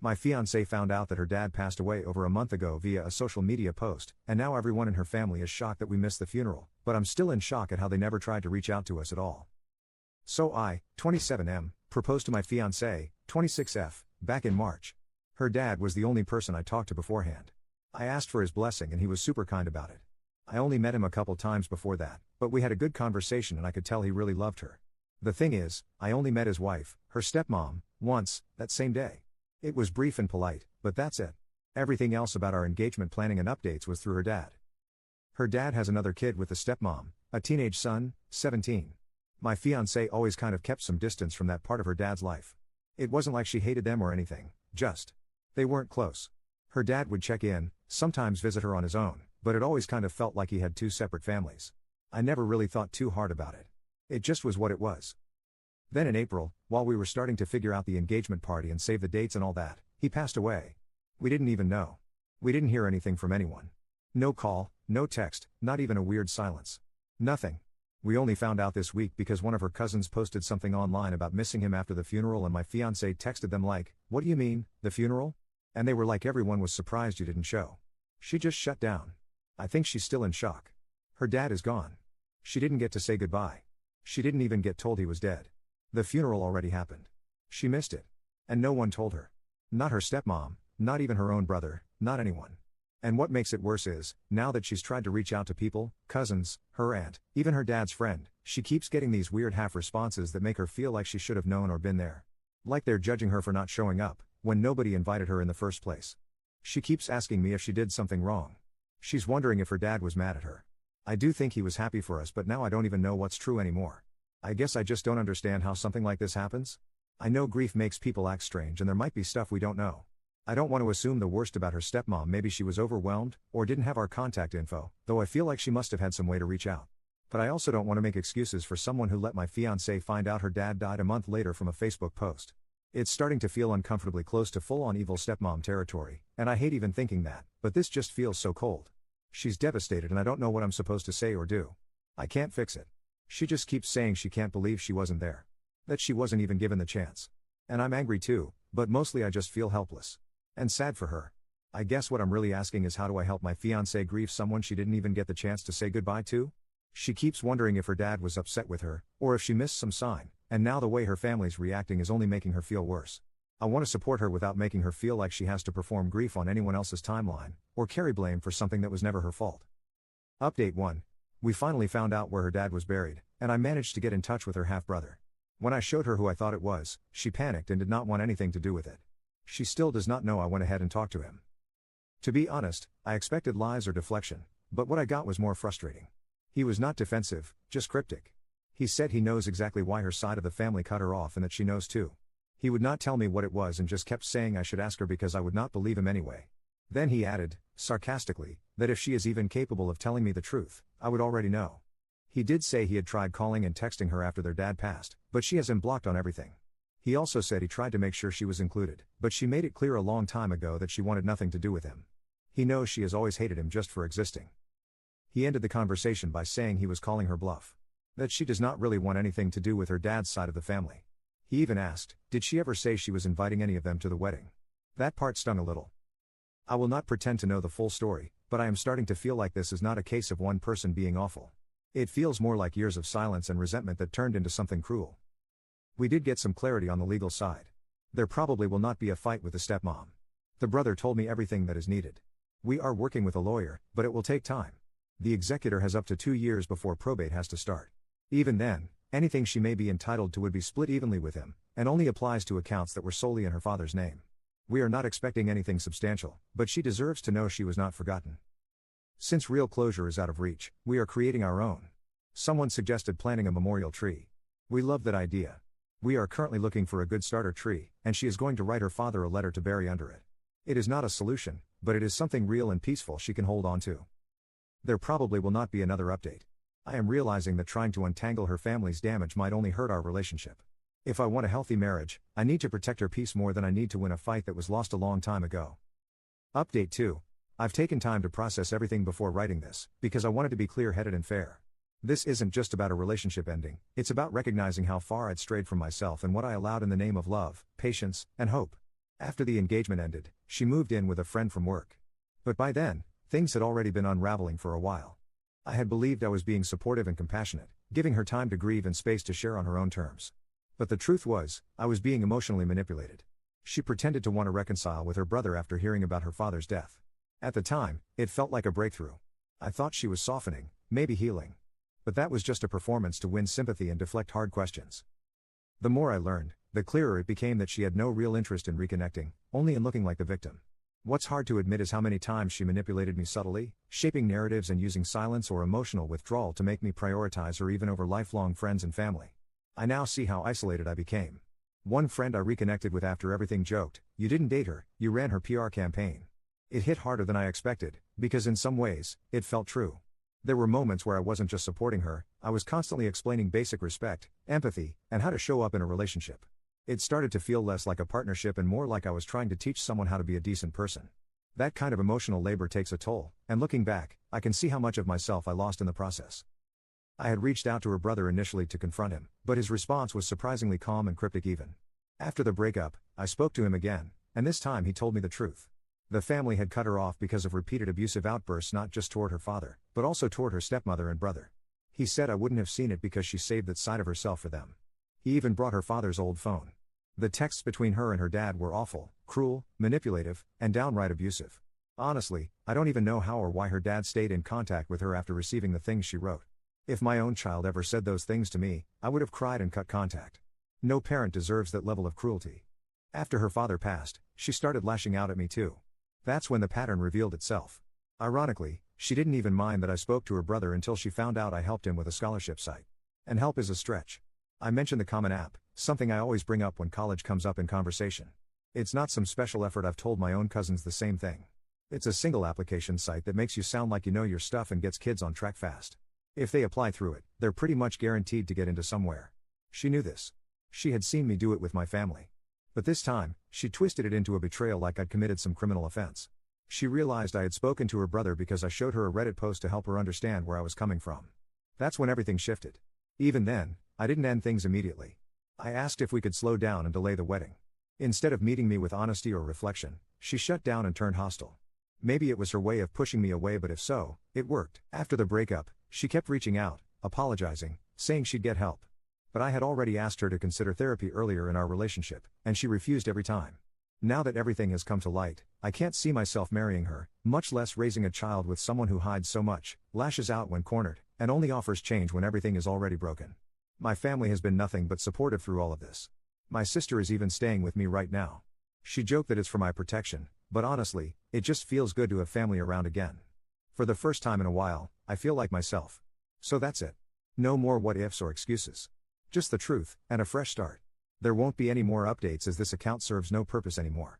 My fiancée found out that her dad passed away over a month ago via a social media post, and now everyone in her family is shocked that we missed the funeral, but I'm still in shock at how they never tried to reach out to us at all. So I, 27M, proposed to my fiancée, 26F, back in March. Her dad was the only person I talked to beforehand. I asked for his blessing and he was super kind about it. I only met him a couple times before that, but we had a good conversation and I could tell he really loved her. The thing is, I only met his wife, her stepmom, once, that same day. It was brief and polite, but that's it. Everything else about our engagement planning and updates was through her dad. Her dad has another kid with the stepmom, a teenage son, 17. My fiancée always kind of kept some distance from that part of her dad's life. It wasn't like she hated them or anything, just they weren't close. Her dad would check in, sometimes visit her on his own, but it always kind of felt like he had two separate families. I never really thought too hard about it. It just was what it was. Then in April, while we were starting to figure out the engagement party and save the dates and all that, he passed away. We didn't even know. We didn't hear anything from anyone. No call, no text, not even a weird silence. Nothing. We only found out this week because one of her cousins posted something online about missing him after the funeral and my fiancée texted them like, "What do you mean, the funeral?" And they were like, "Everyone was surprised you didn't show." She just shut down. I think she's still in shock. Her dad is gone. She didn't get to say goodbye. She didn't even get told he was dead. The funeral already happened. She missed it. And no one told her. Not her stepmom, not even her own brother, not anyone. And what makes it worse is, now that she's tried to reach out to people, cousins, her aunt, even her dad's friend, she keeps getting these weird half responses that make her feel like she should have known or been there. Like they're judging her for not showing up, when nobody invited her in the first place. She keeps asking me if she did something wrong. She's wondering if her dad was mad at her. I do think he was happy for us, but now I don't even know what's true anymore. I guess I just don't understand how something like this happens. I know grief makes people act strange and there might be stuff we don't know. I don't want to assume the worst about her stepmom. Maybe she was overwhelmed, or didn't have our contact info, though I feel like she must have had some way to reach out. But I also don't want to make excuses for someone who let my fiancée find out her dad died a month later from a Facebook post. It's starting to feel uncomfortably close to full-on evil stepmom territory, and I hate even thinking that, but this just feels so cold. She's devastated and I don't know what I'm supposed to say or do. I can't fix it. She just keeps saying she can't believe she wasn't there. That she wasn't even given the chance. And I'm angry too, but mostly I just feel helpless. And sad for her. I guess what I'm really asking is, how do I help my fiancée grieve someone she didn't even get the chance to say goodbye to? She keeps wondering if her dad was upset with her, or if she missed some sign, and now the way her family's reacting is only making her feel worse. I want to support her without making her feel like she has to perform grief on anyone else's timeline, or carry blame for something that was never her fault. Update 1. We finally found out where her dad was buried, and I managed to get in touch with her half-brother. When I showed her who I thought it was, she panicked and did not want anything to do with it. She still does not know I went ahead and talked to him. To be honest, I expected lies or deflection, but what I got was more frustrating. He was not defensive, just cryptic. He said he knows exactly why her side of the family cut her off and that she knows too. He would not tell me what it was and just kept saying I should ask her because I would not believe him anyway. Then he added, sarcastically, that if she is even capable of telling me the truth, I would already know. He did say he had tried calling and texting her after their dad passed, but she has him blocked on everything. He also said he tried to make sure she was included, but she made it clear a long time ago that she wanted nothing to do with him. He knows she has always hated him just for existing. He ended the conversation by saying he was calling her bluff. That she does not really want anything to do with her dad's side of the family. He even asked, did she ever say she was inviting any of them to the wedding? That part stung a little. I will not pretend to know the full story, but I am starting to feel like this is not a case of one person being awful. It feels more like years of silence and resentment that turned into something cruel. We did get some clarity on the legal side. There probably will not be a fight with the stepmom. The brother told me everything that is needed. We are working with a lawyer, but it will take time. The executor has up to 2 years before probate has to start. Even then, anything she may be entitled to would be split evenly with him, and only applies to accounts that were solely in her father's name. We are not expecting anything substantial, but she deserves to know she was not forgotten. Since real closure is out of reach, we are creating our own. Someone suggested planting a memorial tree. We love that idea. We are currently looking for a good starter tree, and she is going to write her father a letter to bury under it. It is not a solution, but it is something real and peaceful she can hold on to. There probably will not be another update. I am realizing that trying to untangle her family's damage might only hurt our relationship. If I want a healthy marriage, I need to protect her peace more than I need to win a fight that was lost a long time ago. Update 2. I've taken time to process everything before writing this, because I wanted to be clear-headed and fair. This isn't just about a relationship ending, it's about recognizing how far I'd strayed from myself and what I allowed in the name of love, patience, and hope. After the engagement ended, she moved in with a friend from work. But by then, things had already been unraveling for a while. I had believed I was being supportive and compassionate, giving her time to grieve and space to share on her own terms. But the truth was, I was being emotionally manipulated. She pretended to want to reconcile with her brother after hearing about her father's death. At the time, it felt like a breakthrough. I thought she was softening, maybe healing. But that was just a performance to win sympathy and deflect hard questions. The more I learned, the clearer it became that she had no real interest in reconnecting, only in looking like the victim. What's hard to admit is how many times she manipulated me subtly, shaping narratives and using silence or emotional withdrawal to make me prioritize her even over lifelong friends and family. I now see how isolated I became. One friend I reconnected with after everything joked, "You didn't date her, you ran her PR campaign." It hit harder than I expected, because in some ways, it felt true. There were moments where I wasn't just supporting her, I was constantly explaining basic respect, empathy, and how to show up in a relationship. It started to feel less like a partnership and more like I was trying to teach someone how to be a decent person. That kind of emotional labor takes a toll, and looking back, I can see how much of myself I lost in the process. I had reached out to her brother initially to confront him, but his response was surprisingly calm and cryptic even. After the breakup, I spoke to him again, and this time he told me the truth. The family had cut her off because of repeated abusive outbursts not just toward her father, but also toward her stepmother and brother. He said I wouldn't have seen it because she saved that side of herself for them. He even brought her father's old phone. The texts between her and her dad were awful, cruel, manipulative, and downright abusive. Honestly, I don't even know how or why her dad stayed in contact with her after receiving the things she wrote. If my own child ever said those things to me, I would have cried and cut contact. No parent deserves that level of cruelty. After her father passed, she started lashing out at me too. That's when the pattern revealed itself. Ironically, she didn't even mind that I spoke to her brother until she found out I helped him with a scholarship site. And help is a stretch. I mentioned the Common App, something I always bring up when college comes up in conversation. It's not some special effort. I've told my own cousins the same thing. It's a single application site that makes you sound like you know your stuff and gets kids on track fast. If they apply through it, they're pretty much guaranteed to get into somewhere. She knew this. She had seen me do it with my family. But this time, she twisted it into a betrayal like I'd committed some criminal offense. She realized I had spoken to her brother because I showed her a Reddit post to help her understand where I was coming from. That's when everything shifted. Even then, I didn't end things immediately. I asked if we could slow down and delay the wedding. Instead of meeting me with honesty or reflection, she shut down and turned hostile. Maybe it was her way of pushing me away, but if so, it worked. After the breakup, she kept reaching out, apologizing, saying she'd get help. But I had already asked her to consider therapy earlier in our relationship, and she refused every time. Now that everything has come to light, I can't see myself marrying her, much less raising a child with someone who hides so much, lashes out when cornered, and only offers change when everything is already broken. My family has been nothing but supportive through all of this. My sister is even staying with me right now. She joked that it's for my protection, but honestly, it just feels good to have family around again. For the first time in a while, I feel like myself. So that's it. No more what ifs or excuses. Just the truth, and a fresh start. There won't be any more updates as this account serves no purpose anymore.